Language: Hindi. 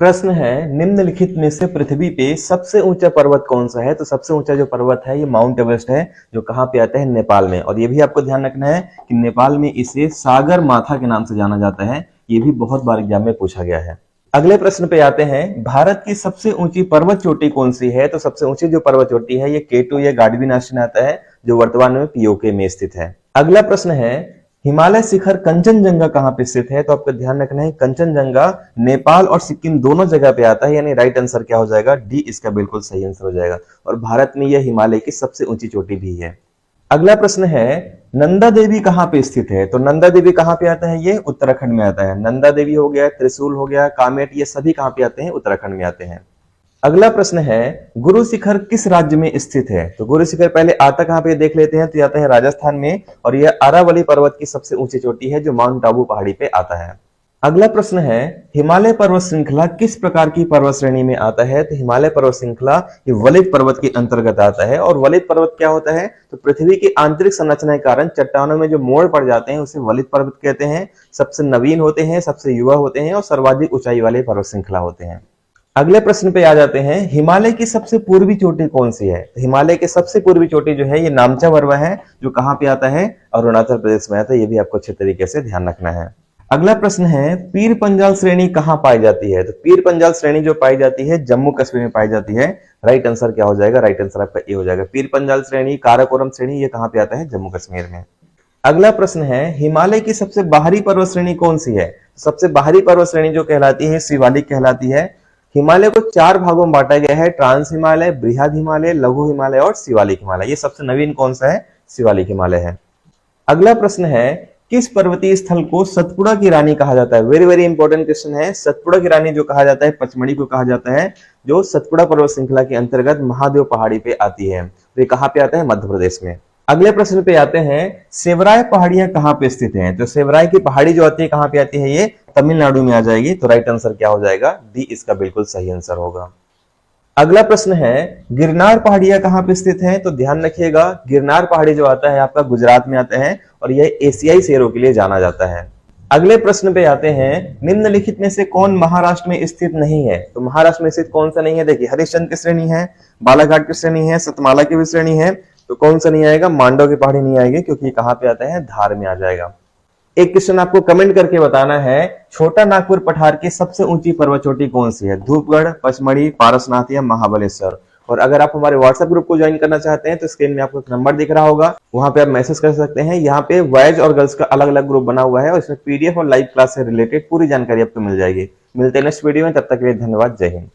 प्रश्न है, निम्नलिखित में से पृथ्वी पे सबसे ऊंचा पर्वत कौन सा है। तो सबसे ऊंचा जो पर्वत है ये माउंट एवरेस्ट है, जो कहाँ पे आता है, नेपाल में। और ये भी आपको ध्यान रखना है कि नेपाल में इसे सागर माथा के नाम से जाना जाता है। ये भी बहुत बार एग्जाम में पूछा गया है। अगले प्रश्न पे आते हैं, भारत की सबसे ऊंची पर्वत चोटी कौन सी है। तो सबसे ऊंची जो पर्वत चोटी है ये K2 या गाडवी नेशनल आता है, जो वर्तमान में पीओके में स्थित है। अगला प्रश्न है, हिमालय शिखर कंचनजंगा कहाँ पे स्थित है। तो आपको ध्यान रखना है, कंचनजंगा नेपाल और सिक्किम दोनों जगह पे आता है, यानी राइट आंसर क्या हो जाएगा, डी इसका बिल्कुल सही आंसर हो जाएगा। और भारत में यह हिमालय की सबसे ऊंची चोटी भी है। अगला प्रश्न है, नंदा देवी कहाँ पे स्थित है। तो नंदा देवी कहाँ पे आता है, ये उत्तराखंड में आता है। नंदा देवी हो गया, त्रिशूल हो गया, कामेट, ये सभी कहाँ पे आते हैं, उत्तराखंड में आते हैं। अगला प्रश्न है, गुरु शिखर किस राज्य में स्थित है। तो गुरु शिखर पहले आता कहां पे देख लेते हैं, तो आता है राजस्थान में, और यह अरावली पर्वत की सबसे ऊंची चोटी है, जो माउंट आबू पहाड़ी पे आता है। अगला प्रश्न है, हिमालय पर्वत श्रृंखला किस प्रकार की पर्वत श्रेणी में आता है। तो हिमालय पर्वत श्रृंखला ये वलित पर्वत के अंतर्गत आता है। और वलित पर्वत क्या होता है, तो पृथ्वी की आंतरिक संरचना के कारण चट्टानों में जो मोड़ पड़ जाते हैं उसे वलित पर्वत कहते हैं। सबसे नवीन होते हैं, सबसे युवा होते हैं और सर्वाधिक ऊंचाई वाले पर्वत श्रृंखला होते हैं। अगले प्रश्न पे आ जाते हैं, हिमालय की सबसे पूर्वी चोटी कौन सी है। तो हिमालय की सबसे पूर्वी चोटी जो है ये नामचा पर्वत है, जो कहां पे आता है, अरुणाचल प्रदेश में आता है। ये भी आपको अच्छे तरीके से ध्यान रखना है। अगला प्रश्न है, पीर पंजाल श्रेणी कहां पाई जाती है। तो पीर पंजाल श्रेणी जो पाई जाती है जम्मू कश्मीर में पाई जाती है। राइट आंसर क्या हो जाएगा, राइट आंसर आपका ए हो जाएगा। पीर पंजाल श्रेणी, काराकोरम श्रेणी, ये कहां पे आता है, जम्मू कश्मीर में। अगला प्रश्न है, हिमालय की सबसे बाहरी पर्वत श्रेणी कौन सी है। सबसे बाहरी पर्वत श्रेणी जो कहलाती है शिवालिक कहलाती है। हिमालय को 4 भागों में बांटा गया है, ट्रांस हिमालय, बृहद हिमालय, लघु हिमालय और शिवालिक हिमालय। ये सबसे नवीन कौन सा है, शिवालिक हिमालय है। अगला प्रश्न है, किस पर्वतीय स्थल को सतपुड़ा की रानी कहा जाता है। वेरी वेरी इंपॉर्टेंट क्वेश्चन है। सतपुड़ा की रानी जो कहा जाता है, पचमढ़ी को कहा जाता है, जो सतपुड़ा पर्वत श्रृंखला के अंतर्गत महादेव पहाड़ी पे आती है। तो ये कहां पे आता है, मध्य प्रदेश में। अगले प्रश्न पे आते हैं, सेवराय पहाड़ियां कहां पे स्थित हैं। तो सेवराय की पहाड़ी जो आती है कहां पे आती है, ये तमिलनाडु में आ जाएगी। तो राइट आंसर क्या हो जाएगा, डी इसका बिल्कुल सही आंसर होगा। अगला प्रश्न है, गिरनार पहाड़ियां कहां पे स्थित हैं। तो ध्यान रखिएगा, गिरनार पहाड़ी जो आता है आपका गुजरात में आता है, और यह एशियाई शेरों के लिए जाना जाता है। अगले प्रश्न पे आते हैं, निम्नलिखित में से कौन महाराष्ट्र में स्थित नहीं है। तो महाराष्ट्र में स्थित कौन सा नहीं है, देखिए हरिश्चंद्र की श्रेणी है, बालाघाट की श्रेणी है, सतमाला की भी श्रेणी है। तो कौन सा नहीं आएगा, मांडव की पहाड़ी नहीं आएगी, क्योंकि कहां पे आता है, धार में आ जाएगा। एक क्वेश्चन आपको कमेंट करके बताना है, छोटा नागपुर पठार की सबसे ऊंची पर्वत चोटी कौन सी है। धूपगढ़, पचमढ़ी, पारसनाथ या महाबलेश्वर। और अगर आप हमारे व्हाट्सएप ग्रुप को ज्वाइन करना चाहते हैं तो स्क्रीन में आपको एक नंबर दिख रहा होगा, वहां पे आप मैसेज कर सकते हैं। यहाँ पे बॉयज और गर्ल्स का अलग अलग ग्रुप बना हुआ है, और इसमें पीडीएफ और लाइव क्लास से रिलेटेड पूरी जानकारी आपको मिल जाएगी। मिलते हैं नेक्स्ट वीडियो में, तब तक के लिए धन्यवाद, जय हिंद।